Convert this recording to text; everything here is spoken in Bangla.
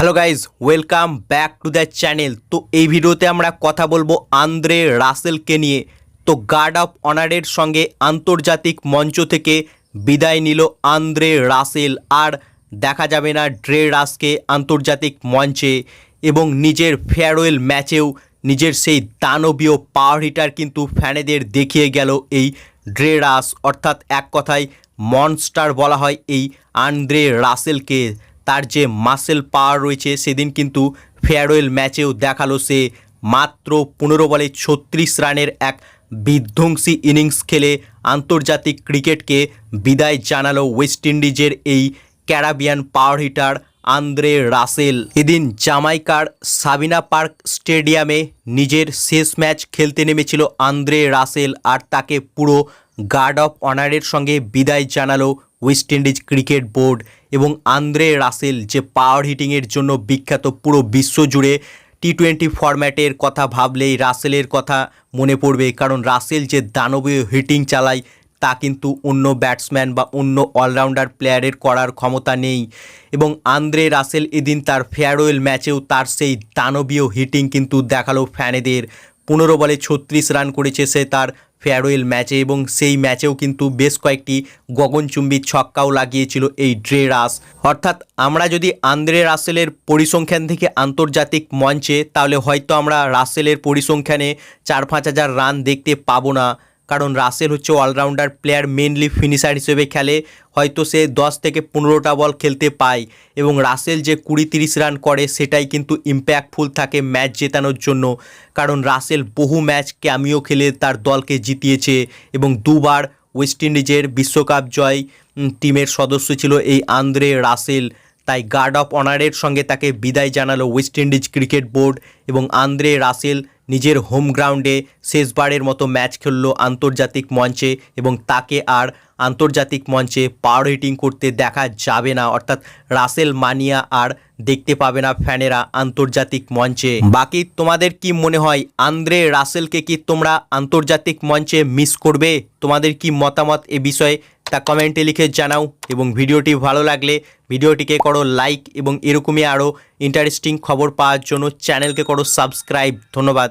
Hello guys, welcome back to the channel. তো এই ভিডিওতে আমরা কথা বলবো আন্দ্রে রাসেলকে নিয়ে। তো গার্ড অফ অনারের সঙ্গে আন্তর্জাতিক মঞ্চ থেকে বিদায় নিল আন্দ্রে রাসেল। আর দেখা যাবে না ড্রে রাসকে আন্তর্জাতিক মঞ্চে, এবং নিজের ফেয়ারওয়েল ম্যাচেও নিজের সেই দানবীয় পাওয়ার হিটার কিন্তু ফ্যানেদের দেখিয়ে গেল এই ড্রে রাস। অর্থাৎ এক কথায় মনস্টার বলা হয় এই আন্দ্রে রাসেলকে। তার যে মাসেল পাওয়ার রয়েছে সেদিন কিন্তু ফেয়ারওয়েল ম্যাচেও দেখালো সে। মাত্র 15 বলে 36 রানের এক বিধ্বংসী ইনিংস খেলে আন্তর্জাতিক ক্রিকেটকে বিদায় জানালো ওয়েস্ট ইন্ডিজের এই Caribbean power hitter Andre Russell. এদিন জামাইকার সাবিনা পার্ক স্টেডিয়ামে নিজের শেষ ম্যাচ খেলতে নেমেছিল আন্দ্রে রাসেল, আর তাকে পুরো গার্ড অফ অনারের সঙ্গে বিদায় জানালো ওয়েস্ট ইন্ডিজ ক্রিকেট বোর্ড। এবং আন্দ্রে রাসেল যে পাওয়ার হিটিংয়ের জন্য বিখ্যাত, পুরো বিশ্ব জুড়ে টি-20 ফরম্যাটের কথা ভাবলেই রাসেলের কথা মনে পড়বে, কারণ রাসেল যে দানবীয় হিটিং চালায় তা কিন্তু অন্য ব্যাটসম্যান বা অন্য অলরাউন্ডার প্লেয়ারের করার ক্ষমতা নেই। এবং আন্দ্রে রাসেল এদিন তার ফেয়ারওয়েল ম্যাচেও তার সেই দানবীয় হিটিং কিন্তু দেখালো ফ্যানেদের। 15 বলে 36 রান করেছে সে তার ফেয়ারওয়েল ম্যাচে, এবং সেই ম্যাচেও কিন্তু বেশ কয়েকটি গগনচুম্বী ছক্কাও লাগিয়েছিল এই ড্রে রাস। অর্থাৎ আমরা যদি আন্দ্রে রাসেলের পরিসংখ্যান থেকে আন্তর্জাতিক মঞ্চে, তাহলে হয়তো আমরা রাসেলের পরিসংখ্যানে 4-5 হাজার রান দেখতে পাবো না, কারণ রাসেল হচ্ছে অলরাউন্ডার প্লেয়ার, মেনলি ফিনিশার হিসেবে খেলে। হয়তো সে 10 থেকে 15টা বল খেলতে পায়, এবং রাসেল যে 20-30 রান করে সেটাই কিন্তু ইম্প্যাক্টফুল থাকে ম্যাচ জেতানোর জন্য, কারণ রাসেল বহু ম্যাচ ক্যামিও খেলে তার দলকে জিতিয়েছে, এবং দুবার ওয়েস্ট ইন্ডিজের বিশ্বকাপ জয় টিমের সদস্য ছিল এই আন্দ্রে রাসেল। তাই গার্ড অফ অনারের সঙ্গে তাকে বিদায় জানালো ওয়েস্ট ইন্ডিজ ক্রিকেট বোর্ড, এবং আন্দ্রে রাসেল নিজের হোম গ্রাউন্ডে শেষবারের মতো ম্যাচ খেললো আন্তর্জাতিক মঞ্চে, এবং তাকে আর আন্তর্জাতিক মঞ্চে পাওয়ার হিটিং করতে দেখা যাবে না। অর্থাৎ রাসেল মানিয়া আর দেখতে পাবে না ফ্যানেরা আন্তর্জাতিক মঞ্চে। বাকি তোমাদের কি মনে হয়, আন্দ্রে রাসেলকে কি তোমরা আন্তর্জাতিক মঞ্চে মিস করবে? তোমাদের কি মতামত এ বিষয়ে তা কমেন্টে লিখে জানাও, এবং ভিডিওটি ভালো লাগলে ভিডিওটিকে করো লাইক, এবং এরকমই আরও ইন্টারেস্টিং খবর পাওয়ার জন্য চ্যানেলকে করো সাবস্ক্রাইব। ধন্যবাদ।